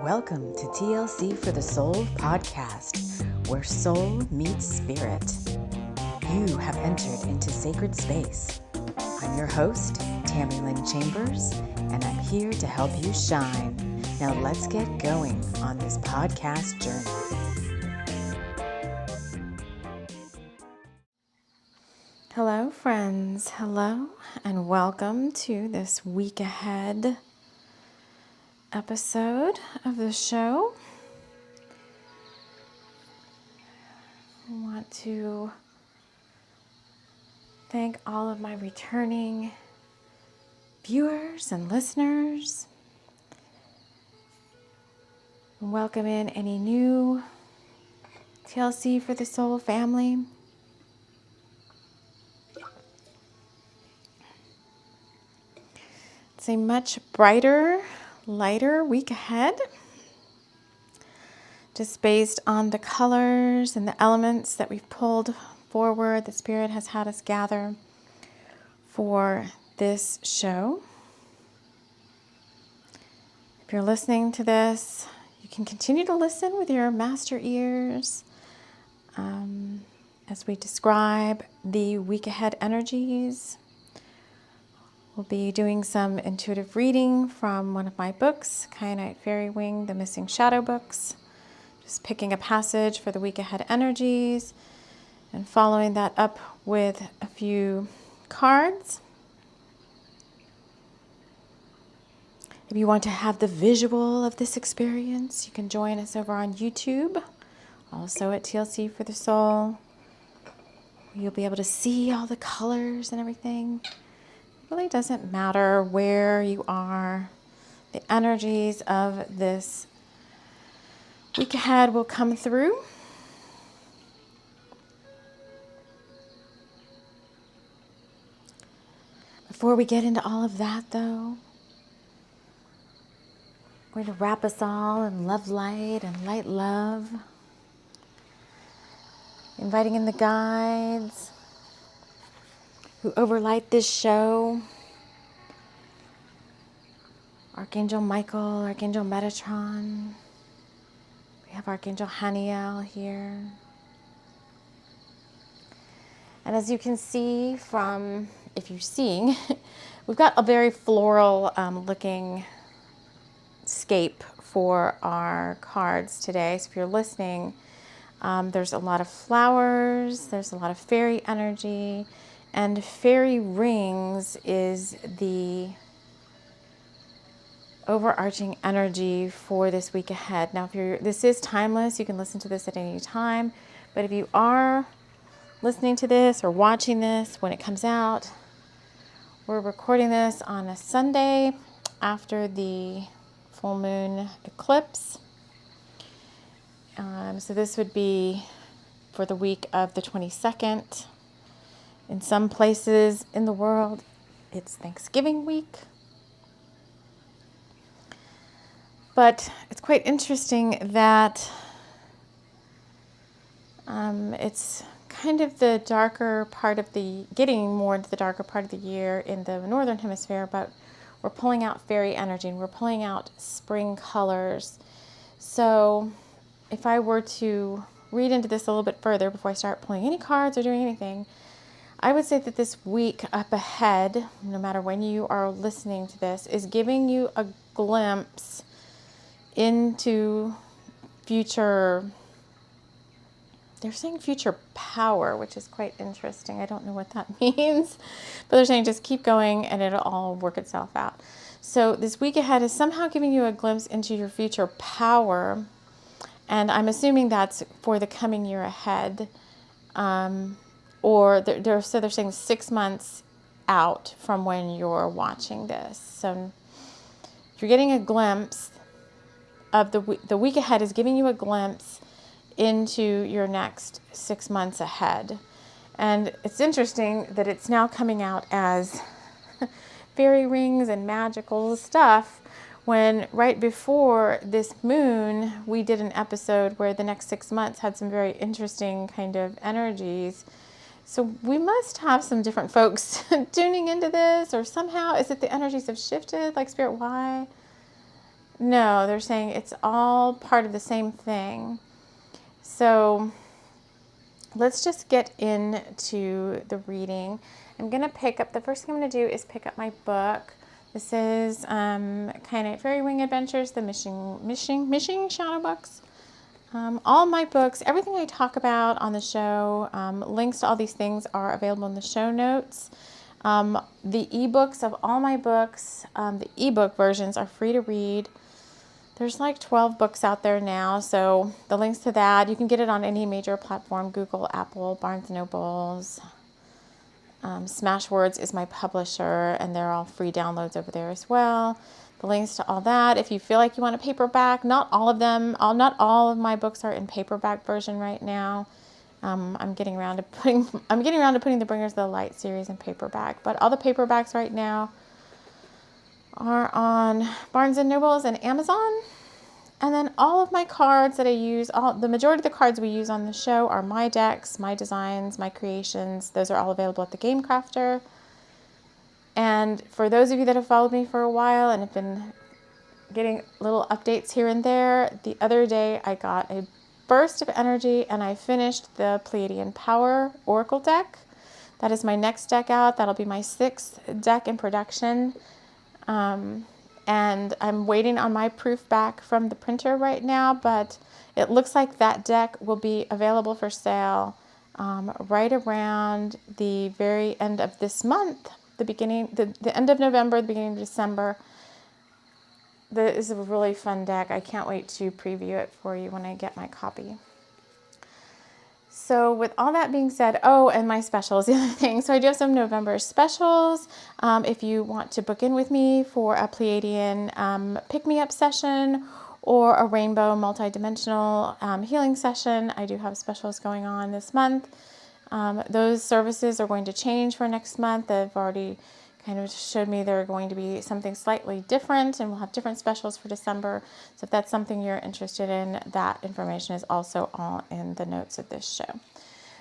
Welcome to TLC for the Soul podcast, where soul meets spirit. You have entered into sacred space. I'm your host, TAMI Chambers, and I'm here to help you shine. Now let's get going on this podcast journey. Hello, friends. Hello, and welcome to this week ahead episode of the show. I want to thank all of my returning viewers and listeners, and welcome in any new TLC for the Soul family. It's a much brighter, lighter week ahead, just based on the colors and the elements that we've pulled forward. The Spirit has had us gather for this show. If you're listening to this, you can continue to listen with your master ears as we describe the week ahead energies. We'll be doing some intuitive reading from one of my books, Kyanite, Fairywing, The Missing Shadowbooks. Just picking a passage for the week ahead energies and following that up with a few cards. If you want to have the visual of this experience, you can join us over on YouTube, also at TLC for the Soul. You'll be able to see all the colors and everything. Really doesn't matter where you are. The energies of this week ahead will come through. Before we get into all of that, though, I'm going to wrap us all in love light and light love. Inviting in the guides who overlight this show. Archangel Michael, Archangel Metatron. We have Archangel Haniel here. And as you can see from, if you're seeing, we've got a very floral looking scape for our cards today. So if you're listening, there's a lot of flowers, there's a lot of fairy energy. And fairy rings is the overarching energy for this week ahead. Now, this is timeless. You can listen to this at any time. But if you are listening to this or watching this when it comes out, we're recording this on a Sunday after the full moon eclipse. So this would be for the week of the 22nd. In some places in the world, it's Thanksgiving week. But it's quite interesting that it's kind of the darker part of getting more into the darker part of the year in the northern hemisphere, but we're pulling out fairy energy and we're pulling out spring colors. So if I were to read into this a little bit further before I start pulling any cards or doing anything, I would say that this week up ahead, no matter when you are listening to this, is giving you a glimpse into future, they're saying future power, which is quite interesting. I don't know what that means, but they're saying just keep going and it'll all work itself out. So this week ahead is somehow giving you a glimpse into your future power, and I'm assuming that's for the coming year ahead. Or they're saying 6 months out from when you're watching this. So you're getting a glimpse of the week ahead is giving you a glimpse into your next 6 months ahead. And it's interesting that it's now coming out as fairy rings and magical stuff, when right before this moon, we did an episode where the next 6 months had some very interesting kind of energies. So we must have some different folks tuning into this, or somehow, is it the energies have shifted? Like, Spirit, why? No, they're saying it's all part of the same thing. So let's just get into the reading. I'm going to pick up, the first thing I'm going to do is pick up my book. This is Kyanite Fairywing Adventures, the Mishing Shadowbooks. All my books, everything I talk about on the show, links to all these things are available in the show notes. The ebooks of all my books, the ebook versions are free to read. There's like 12 books out there now, so the links to that, you can get it on any major platform, Google, Apple, Barnes & Nobles. Smashwords is my publisher, and they're all free downloads over there as well. The links to all that. If you feel like you want a paperback, not all of them, not all of my books are in paperback version right now. I'm getting around to putting the Bringers of the Light series in paperback, but all the paperbacks right now are on Barnes & Nobles and Amazon. And then all of my cards that I use, the majority of the cards we use on the show are my decks, my designs, my creations. Those are all available at the Game Crafter. And for those of you that have followed me for a while and have been getting little updates here and there, the other day I got a burst of energy and I finished the Pleiadian Power Oracle deck. That is my next deck out. That'll be my 6th deck in production. And I'm waiting on my proof back from the printer right now, but it looks like that deck will be available for sale right around the very end of this month, the end of November, the beginning of December. This is a really fun deck. I can't wait to preview it for you when I get my copy. So with all that being said, oh, and my specials, the other thing. So I do have some November specials. If you want to book in with me for a Pleiadian pick-me-up session or a rainbow multidimensional healing session, I do have specials going on this month. Those services are going to change for next month. They've already kind of showed me they're going to be something slightly different, and we'll have different specials for December. So if that's something you're interested in, that information is also all in the notes of this show.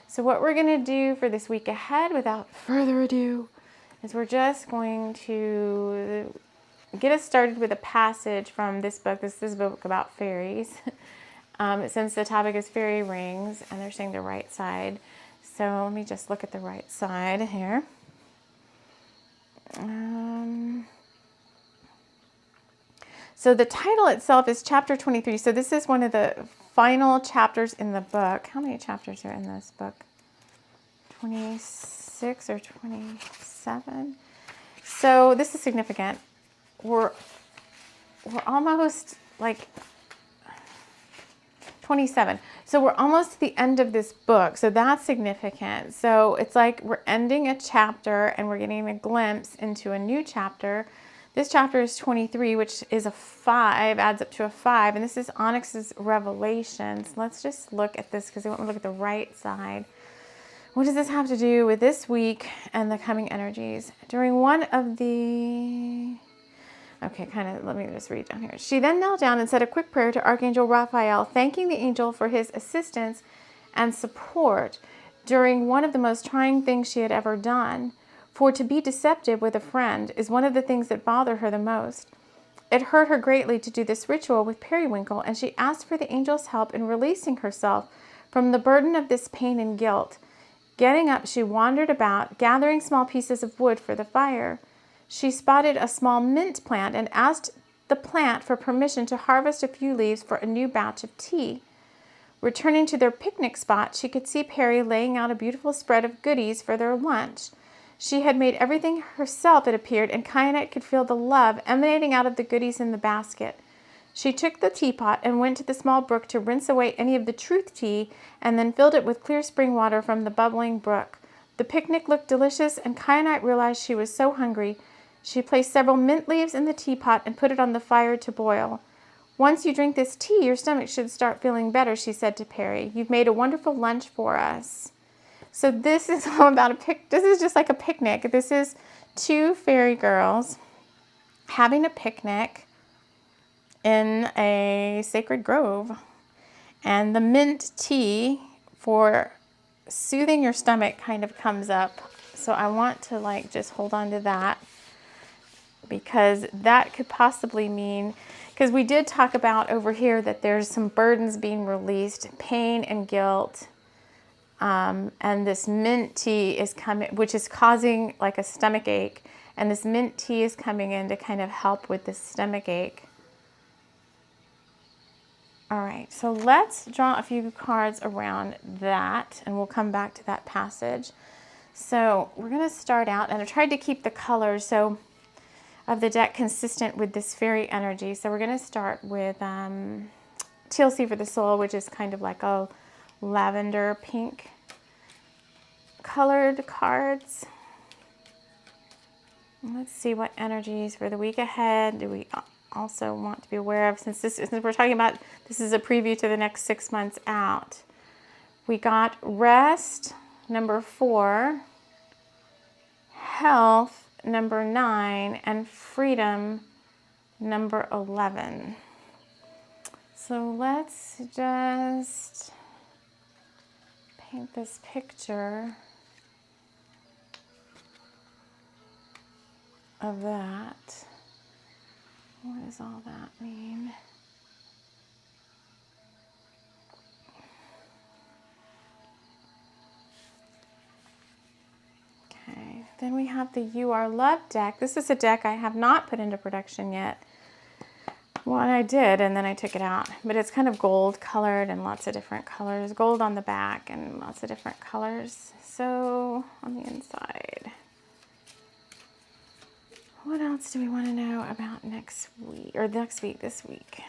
So what we're going to do for this week ahead, without further ado, is we're just going to get us started with a passage from this book. This is a book about fairies. Since the topic is fairy rings, and they're saying the right side. So let me just look at the right side here. So the title itself is chapter 23. So this is one of the final chapters in the book. How many chapters are in this book? 26 or 27? So this is significant. We're almost like 27. So we're almost to the end of this book. So that's significant. So it's like we're ending a chapter and we're getting a glimpse into a new chapter. This chapter is 23, which is a 5, adds up to a 5. And this is Onyx's Revelations. Let's just look at this because I want to look at the right side. What does this have to do with this week and the coming energies? During one of the... Okay, let me just read down here. She then knelt down and said a quick prayer to Archangel Raphael, thanking the angel for his assistance and support during one of the most trying things she had ever done. For to be deceptive with a friend is one of the things that bother her the most. It hurt her greatly to do this ritual with Periwinkle, and she asked for the angel's help in releasing herself from the burden of this pain and guilt. Getting up, she wandered about, gathering small pieces of wood for the fire. She spotted a small mint plant and asked the plant for permission to harvest a few leaves for a new batch of tea. Returning to their picnic spot, she could see Peri laying out a beautiful spread of goodies for their lunch. She had made everything herself, it appeared, and Kyanite could feel the love emanating out of the goodies in the basket. She took the teapot and went to the small brook to rinse away any of the truth tea and then filled it with clear spring water from the bubbling brook. The picnic looked delicious, and Kyanite realized she was so hungry. She placed several mint leaves in the teapot and put it on the fire to boil. Once you drink this tea, your stomach should start feeling better, she said to Peri. You've made a wonderful lunch for us. So this is all about this is just like a picnic. This is 2 fairy girls having a picnic in a sacred grove. And the mint tea for soothing your stomach kind of comes up. So I want to just hold on to that, because that could possibly mean, because we did talk about over here that there's some burdens being released, pain and guilt. And this mint tea is coming, which is causing like a stomach ache. And this mint tea is coming in to kind of help with this stomach ache. All right, so let's draw a few cards around that, and we'll come back to that passage. So we're going to start out, and I tried to keep the colors of the deck consistent with this fairy energy. So we're going to start with TLC for the Soul, which is kind of like a lavender pink colored cards. Let's see what energies for the week ahead do we also want to be aware of, since we're talking about, this is a preview to the next 6 months out. We got rest, number 4, health, number 9, and freedom, number 11. So let's just paint this picture of that. What does all that mean? Okay, then we have the You Are Love deck. This is a deck I have not put into production yet. Well, I did, and then I took it out. But it's kind of gold colored and lots of different colors. Gold on the back and lots of different colors. So, on the inside. What else do we want to know about next week, or this week?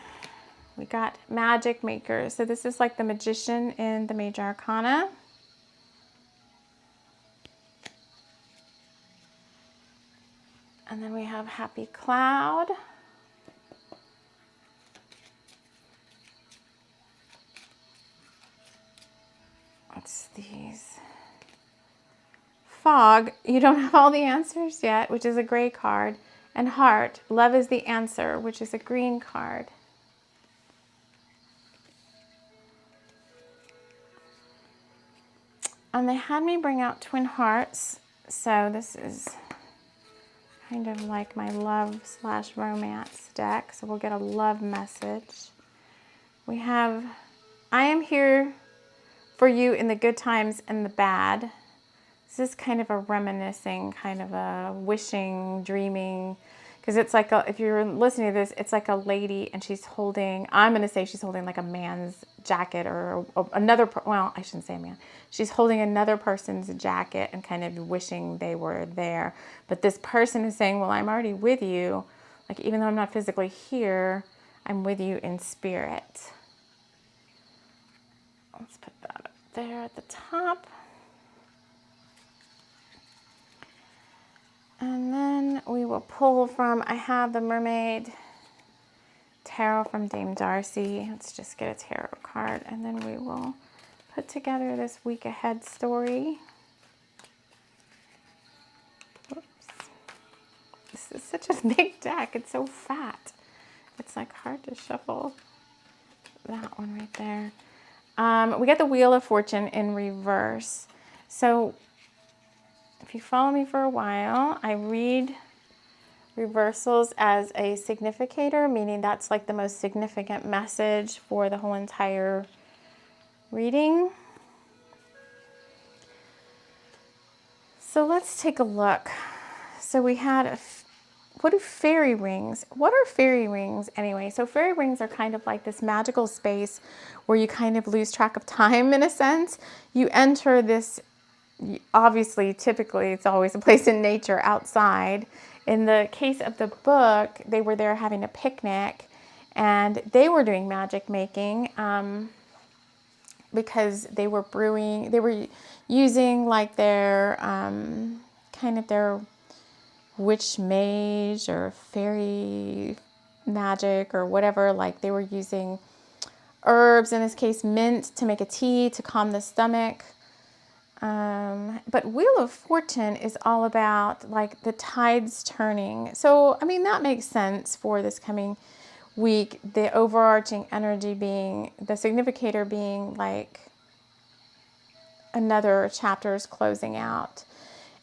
We got Magic Maker. So this is like the Magician in the Major Arcana. And then we have Happy Cloud. What's these? Fog, you don't have all the answers yet, which is a gray card. And Heart, Love is the Answer, which is a green card. And they had me bring out Twin Hearts. So this is kind of like my love/romance deck. So we'll get a love message. We have, I am here for you in the good times and the bad. This is kind of a reminiscing, kind of a wishing, dreaming, because it's like, if you're listening to this, it's like a lady and she's holding, I'm going to say she's holding like a man's jacket or another, well, I shouldn't say a man. She's holding another person's jacket and kind of wishing they were there. But this person is saying, well, I'm already with you. Like, even though I'm not physically here, I'm with you in spirit. Let's put that up there at the top. And then we will pull from, I have the Mermaid Tarot from Dame Darcy. Let's just get a tarot card, and then we will put together this week ahead story. Whoops. This is such a big deck. It's so fat. It's like hard to shuffle. That one right there. We got the Wheel of Fortune in reverse. So if you follow me for a while, I read reversals as a significator, meaning that's like the most significant message for the whole entire reading. So let's take a look. So we had, what are fairy rings? What are fairy rings anyway? So fairy rings are kind of like this magical space where you kind of lose track of time in a sense. You enter this, obviously, typically it's always a place in nature outside. In the case of the book, they were there having a picnic and they were doing magic making because they were brewing, they were using like their kind of their witch mage or fairy magic or whatever. Like they were using herbs, in this case mint, to make a tea to calm the stomach. But Wheel of Fortune is all about like the tides turning. So, I mean, that makes sense for this coming week. The overarching energy being, the significator being like another chapter is closing out.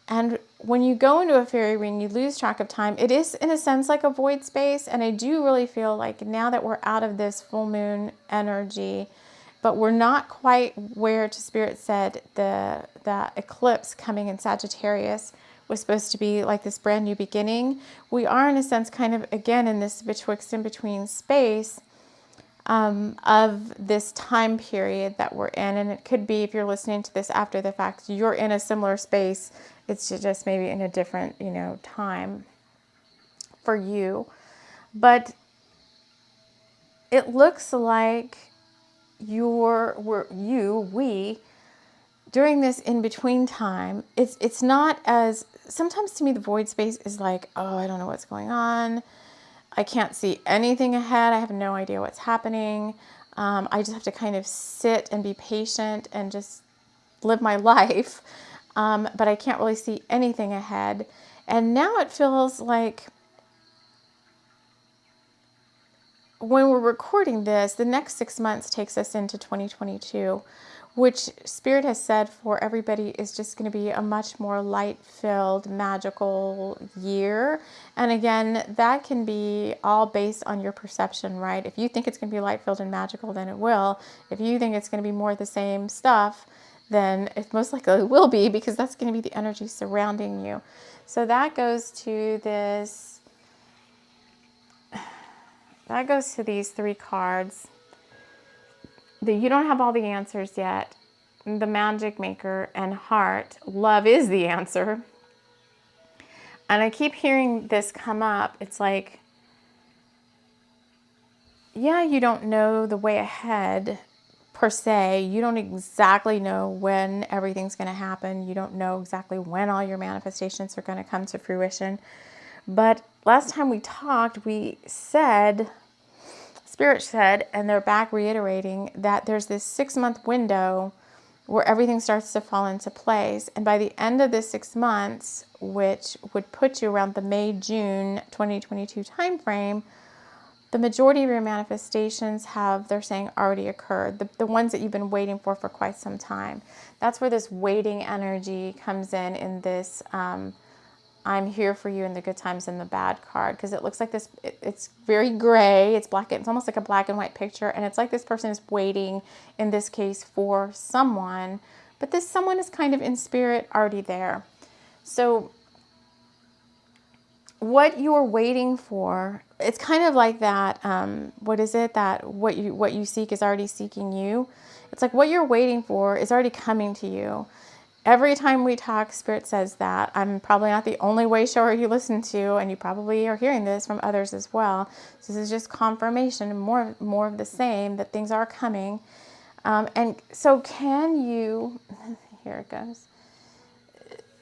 And when you go into a fairy ring, you lose track of time. It is, in a sense, like a void space. And I do really feel like now that we're out of this full moon energy, but we're not quite where, to Spirit said, the eclipse coming in Sagittarius was supposed to be like this brand new beginning. We are, in a sense, kind of, again, in this betwixt in between space of this time period that we're in. And it could be, if you're listening to this after the fact, you're in a similar space. It's just maybe in a different, time for you. But it looks like we, during this in-between time, it's not as, sometimes to me the void space is like, oh, I don't know what's going on. I can't see anything ahead. I have no idea what's happening. I just have to kind of sit and be patient and just live my life. But I can't really see anything ahead. And now it feels like, when we're recording this, the next 6 months takes us into 2022, which Spirit has said for everybody is just going to be a much more light-filled, magical year. And again, that can be all based on your perception, right? If you think it's going to be light-filled and magical, then it will. If you think it's going to be more of the same stuff, then it most likely will be, because that's going to be the energy surrounding you. So that goes to this. That goes to these 3 cards. You don't have all the answers yet. The Magic Maker and Heart. Love is the answer. And I keep hearing this come up. It's like, yeah, you don't know the way ahead per se. You don't exactly know when everything's going to happen. You don't know exactly when all your manifestations are going to come to fruition. But last time we talked, we said, Spirit said, and they're back reiterating, that there's this 6-month window where everything starts to fall into place. And by the end of this 6 months, which would put you around the May-June 2022 timeframe, the majority of your manifestations have, they're saying, already occurred. The ones that you've been waiting for quite some time. That's where this waiting energy comes in this I'm here for you in the good times and the bad card, because it looks like this, it's very gray, it's black, it's almost like a black and white picture, and it's like this person is waiting, in this case, for someone, but this someone is kind of in spirit already there. So what you're waiting for, it's kind of like that, what is it, that what you seek is already seeking you. It's like what you're waiting for is already coming to you. Every time we talk, Spirit says that. I'm probably not the only way shower you listen to, and you probably are hearing this from others as well. So this is just confirmation, more of the same, that things are coming. And so can you, here it goes.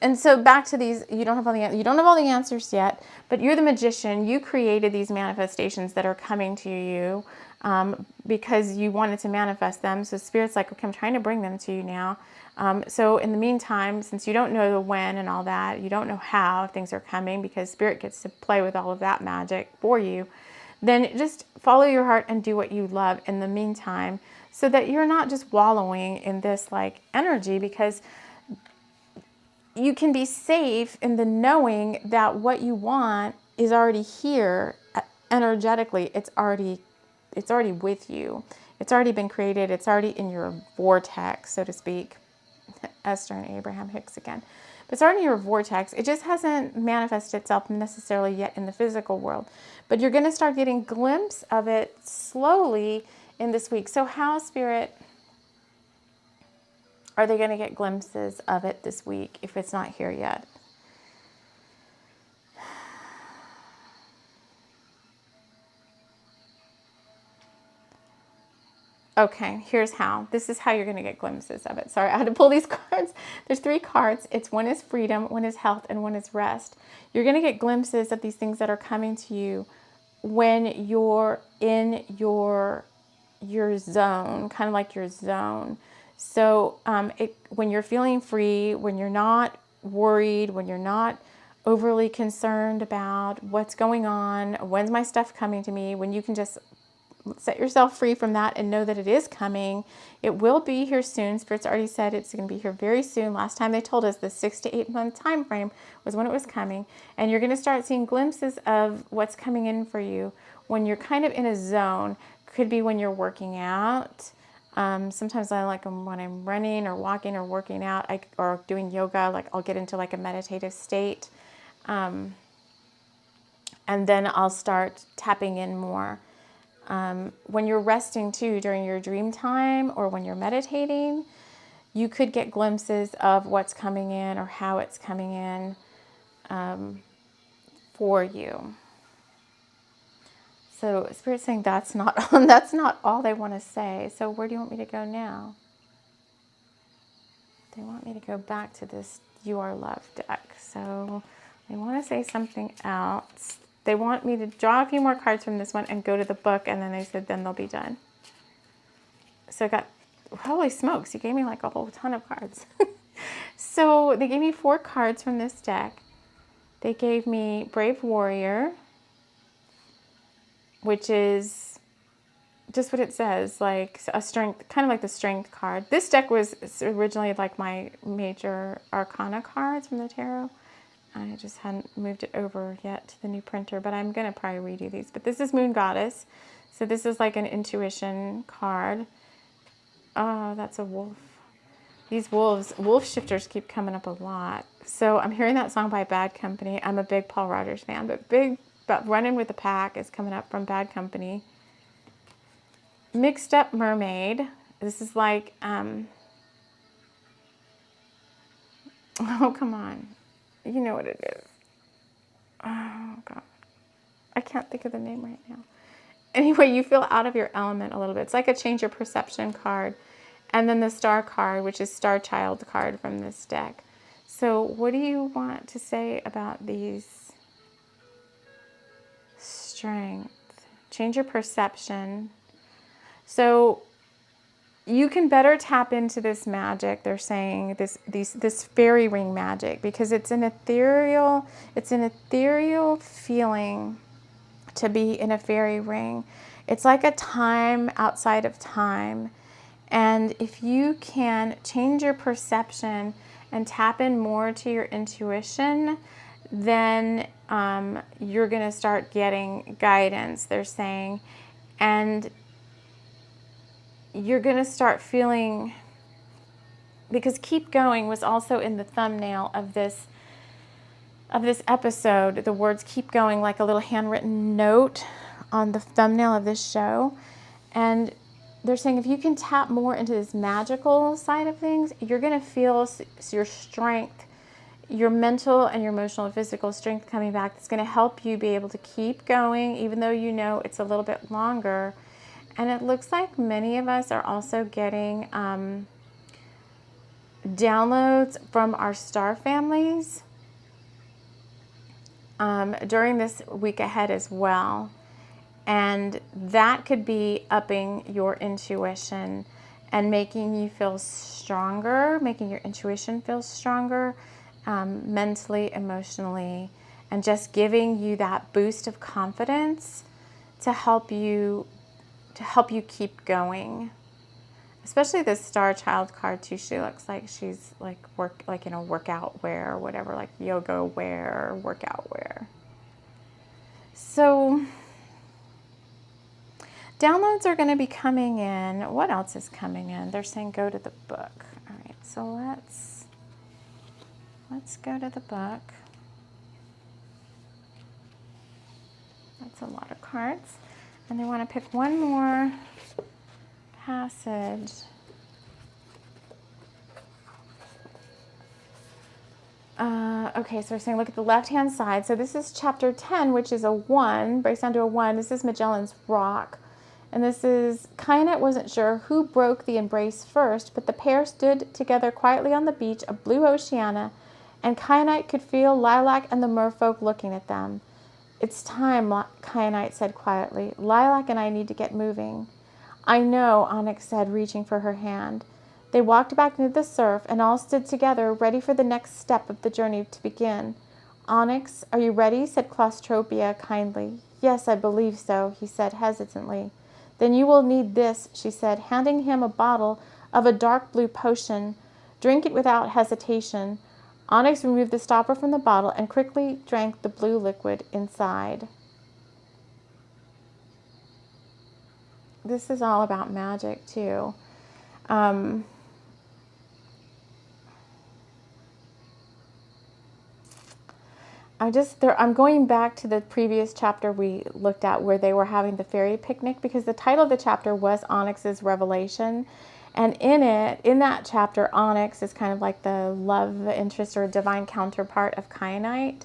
And so back to these, you don't have all the answers yet, but you're the magician. You created these manifestations that are coming to you because you wanted to manifest them. So Spirit's like, okay, I'm trying to bring them to you now. So in the meantime, since you don't know the when and all that, you don't know how things are coming, because Spirit gets to play with all of that magic for you, then just follow your heart and do what you love in the meantime, so that you're not just wallowing in this like energy, because you can be safe in the knowing that what you want is already here energetically. It's already with you. It's already been created. It's already in your vortex, so to speak. Esther and Abraham Hicks again. But it's already in your vortex. It just hasn't manifested itself necessarily yet in the physical world. But you're going to start getting a glimpse of it slowly in this week. So how, Spirit, are they going to get glimpses of it this week if it's not here yet? Okay, here's how. This is how you're going to get glimpses of it. Sorry, I had to pull these cards. There's 3 cards. One is freedom, one is health, and one is rest. You're going to get glimpses of these things that are coming to you when you're in your zone, kind of like your zone. So when you're feeling free, when you're not worried, when you're not overly concerned about what's going on, when's my stuff coming to me, when you can just set yourself free from that and know that it is coming. It will be here soon. Spirit's already said it's going to be here very soon. Last time they told us the 6 to 8 month time frame was when it was coming. And you're going to start seeing glimpses of what's coming in for you when you're kind of in a zone. Could be when you're working out. Sometimes I like them when I'm running or walking or working out, or doing yoga. Like I'll get into like a meditative state. And then I'll start tapping in more. When you're resting too, during your dream time or when you're meditating, you could get glimpses of what's coming in or how it's coming in for you. So Spirit's saying that's not all they want to say. So where do you want me to go now? They want me to go back to this You Are Love deck. So they want to say something else. They want me to draw a few more cards from this one and go to the book, and then they said then they'll be done. So I got, holy smokes, you gave me like a whole ton of cards. So they gave me 4 cards from this deck. They gave me Brave Warrior, which is just what it says, like a strength, kind of like the strength card. This deck was originally like my major arcana cards from the tarot. I just hadn't moved it over yet to the new printer, but I'm going to probably redo these. But this is Moon Goddess. So this is like an intuition card. Oh, that's a wolf. These wolf shifters keep coming up a lot. So I'm hearing that song by Bad Company. I'm a big Paul Rodgers fan, but Running with the Pack is coming up from Bad Company. Mixed Up Mermaid. This is like, oh, come on. You know what it is. Oh, God. I can't think of the name right now. Anyway, you feel out of your element a little bit. It's like a change your perception card. And then the Star card, which is Star Child card from this deck. So what do you want to say about these? Strength. Change your perception. So you can better tap into this magic. They're saying this Fairywing magic, because it's an ethereal feeling to be in a fairy ring. It's like a time outside of time. And if you can change your perception and tap in more to your intuition, then you're going to start getting guidance, they're saying. And you're going to start feeling, because Keep Going was also in the thumbnail of this episode, the words keep going, like a little handwritten note on the thumbnail of this show. And they're saying if you can tap more into this magical side of things, you're going to feel your strength, your mental and your emotional and physical strength coming back. It's going to help you be able to keep going, even though you know it's a little bit longer. And it looks like many of us are also getting downloads from our star families during this week ahead as well. And that could be upping your intuition and making you feel stronger, making your intuition feel stronger, mentally, emotionally, and just giving you that boost of confidence to help you keep going. Especially this Star Child card too. She looks like she's like workout wear or whatever, like yoga wear or workout wear. So downloads are going to be coming in. What else is coming in? They're saying go to the book. All right, so let's go to the book. That's a lot of cards. And they want to pick one more passage. Okay, so we're saying look at the left-hand side. So this is chapter 10, which is a 1, breaks down to a 1. This is Magellan's Rock. And this is, Kyanite wasn't sure who broke the embrace first, but the pair stood together quietly on the beach of blue Oceania, and Kyanite could feel Lilac and the merfolk looking at them. It's time, Kyanite said quietly. Lilac and I need to get moving. I know, Onyx said, reaching for her hand. They walked back into the surf and all stood together, ready for the next step of the journey to begin. Onyx, are you ready? Said Claustropia kindly. Yes, I believe so, he said hesitantly. Then you will need this, she said, handing him a bottle of a dark blue potion. Drink it without hesitation. Onyx removed the stopper from the bottle and quickly drank the blue liquid inside. This is all about magic, too. I'm going back to the previous chapter we looked at where they were having the fairy picnic, because the title of the chapter was Onyx's Revelation. And in that chapter, Onyx is kind of like the love interest or divine counterpart of Kyanite.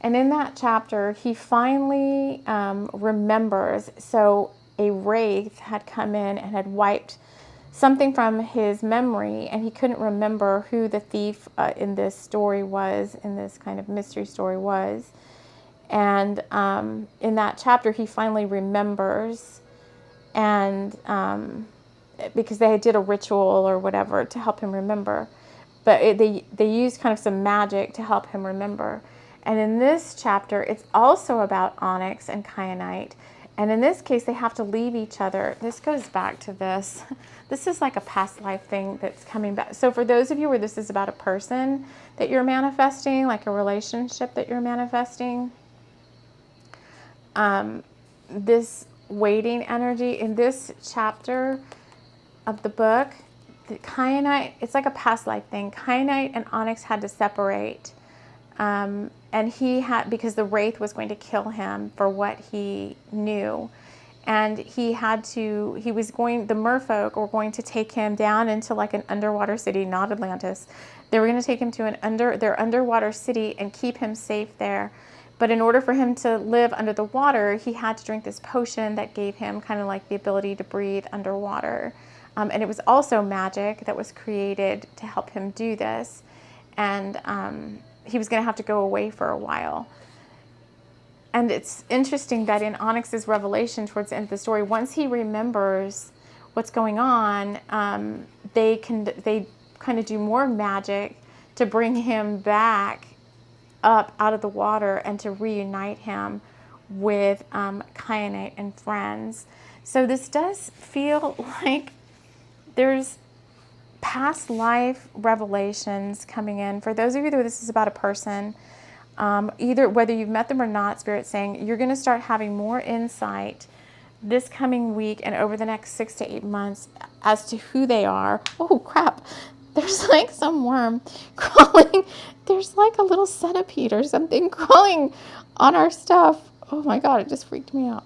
And in that chapter, he finally remembers. So a wraith had come in and had wiped something from his memory, and he couldn't remember who the thief in this story was, in this kind of mystery story was. And in that chapter, he finally remembers, and because they did a ritual or whatever to help him remember. But they used kind of some magic to help him remember. And in this chapter, it's also about Onyx and Kyanite. And in this case, they have to leave each other. This goes back to this. This is like a past life thing that's coming back. So for those of you where this is about a person that you're manifesting, like a relationship that you're manifesting, this waiting energy in this chapter of the book, the Kyanite, it's like a past life thing. Kyanite and Onyx had to separate. And he had, because the wraith was going to kill him for what he knew. And the merfolk were going to take him down into like an underwater city, not Atlantis. They were going to take him to their underwater city and keep him safe there. But in order for him to live under the water, he had to drink this potion that gave him kind of like the ability to breathe underwater. And it was also magic that was created to help him do this. And he was going to have to go away for a while. And it's interesting that in Onyx's revelation towards the end of the story, once he remembers what's going on, they kind of do more magic to bring him back up out of the water and to reunite him with Kyanite and friends. So this does feel like there's past life revelations coming in. For those of you that this is about a person, either whether you've met them or not, Spirit's saying you're going to start having more insight this coming week and over the next 6 to 8 months as to who they are. Oh crap, there's like some worm crawling. There's like a little centipede or something crawling on our stuff. Oh my God, it just freaked me out.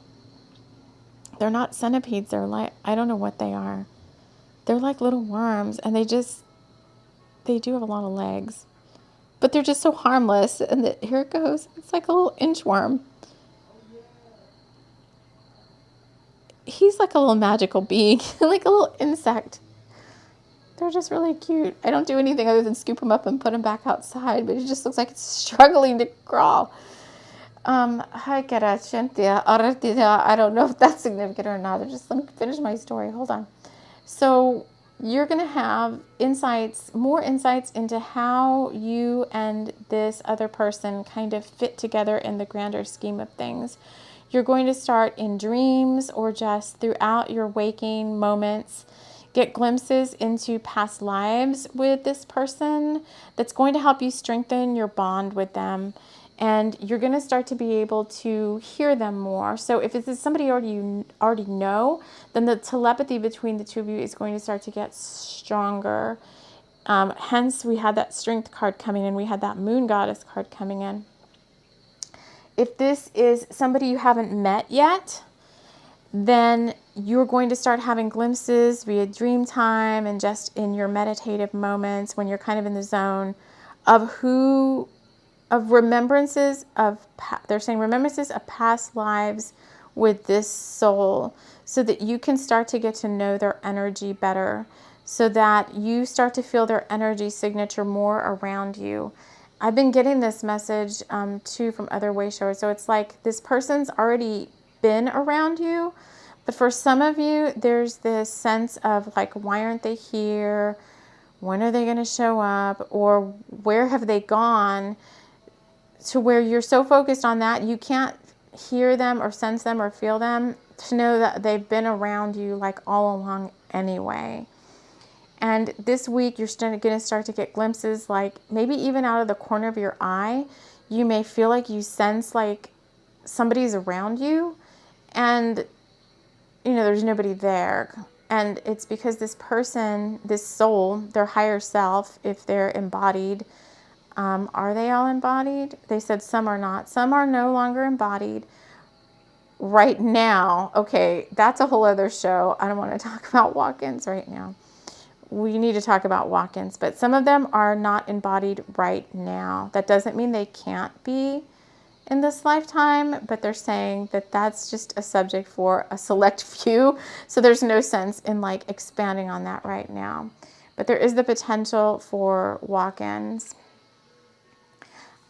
They're not centipedes, they're like, I don't know what they are. They're like little worms, and they do have a lot of legs, but they're just so harmless. And here it goes. It's like a little inchworm. He's like a little magical being, like a little insect. They're just really cute. I don't do anything other than scoop him up and put him back outside, but it just looks like it's struggling to crawl. I don't know if that's significant or not. Let me finish my story. Hold on. So you're going to have more insights into how you and this other person kind of fit together in the grander scheme of things. You're going to start in dreams or just throughout your waking moments, get glimpses into past lives with this person that's going to help you strengthen your bond with them. And you're going to start to be able to hear them more. So if this is somebody you already know, then the telepathy between the two of you is going to start to get stronger. Hence, we had that strength card coming in. We had that moon goddess card coming in. If this is somebody you haven't met yet, then you're going to start having glimpses via dream time and just in your meditative moments when you're kind of in the zone of remembrances of, they're saying remembrances of past lives with this soul, so that you can start to get to know their energy better, so that you start to feel their energy signature more around you. I've been getting this message too from other way showers. So it's like this person's already been around you, but for some of you, there's this sense of like, why aren't they here? When are they going to show up? Or where have they gone? To where you're so focused on that, you can't hear them or sense them or feel them. to know that they've been around you like all along anyway. And this week you're going to start to get glimpses, like maybe even out of the corner of your eye, you may feel like you sense like somebody's around you and, you know, there's nobody there. And it's because this person, this soul, their higher self, if they're embodied, are they all embodied? They said some are not. Some are no longer embodied right now. Okay, that's a whole other show. I don't want to talk about walk-ins right now. We need to talk about walk-ins, but some of them are not embodied right now. That doesn't mean they can't be in this lifetime, but they're saying that that's just a subject for a select few. So there's no sense in like expanding on that right now. But there is the potential for walk-ins.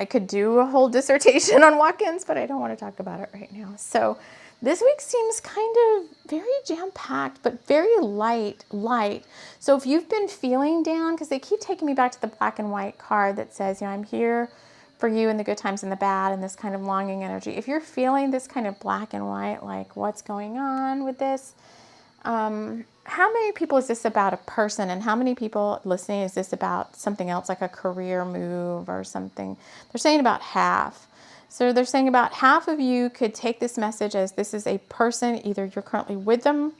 I could do a whole dissertation on walk-ins, but I don't want to talk about it right now. So this week seems kind of very jam-packed, but very light. So if you've been feeling down, because they keep taking me back to the black and white card that says, you know, I'm here for you in the good times and the bad, and this kind of longing energy. If you're feeling this kind of black and white, like what's going on with this? How many people is this about a person, and how many people listening is this about something else, like a career move or something? They're saying about half. So they're saying about half of you could take this message as this is a person, either you're currently with them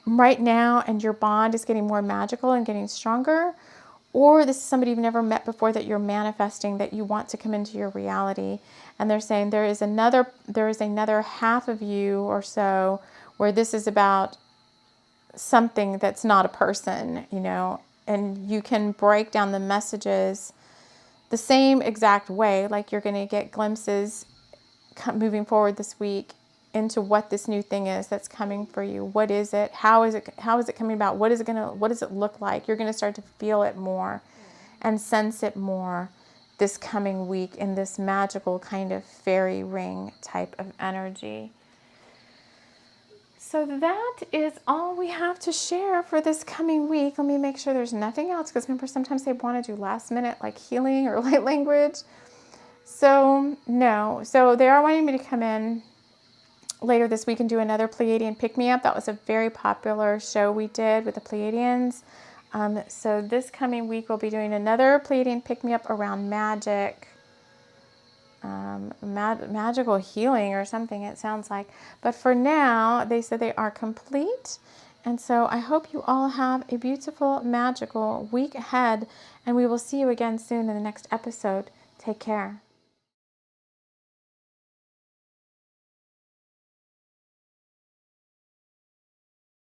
right now and your bond is getting more magical and getting stronger, or this is somebody you've never met before that you're manifesting, that you want to come into your reality. And they're saying there is another half of you or so where this is about something that's not a person, you know, and you can break down the messages the same exact way. Like you're going to get glimpses moving forward this week into what this new thing is that's coming for you. What is it? How is it coming about? What does it look like? You're going to start to feel it more and sense it more this coming week in this magical kind of fairy ring type of energy. So that is all we have to share for this coming week. Let me make sure there's nothing else, because remember, sometimes they want to do last minute like healing or light language. So no. So they are wanting me to come in later this week and do another Pleiadian pick-me-up. That was a very popular show we did with the Pleiadians. So this coming week we'll be doing another Pleiadian pick-me-up around magic. Magical healing or something, it sounds like. But for now, they said they are complete. And so I hope you all have a beautiful, magical week ahead. And we will see you again soon in the next episode. Take care.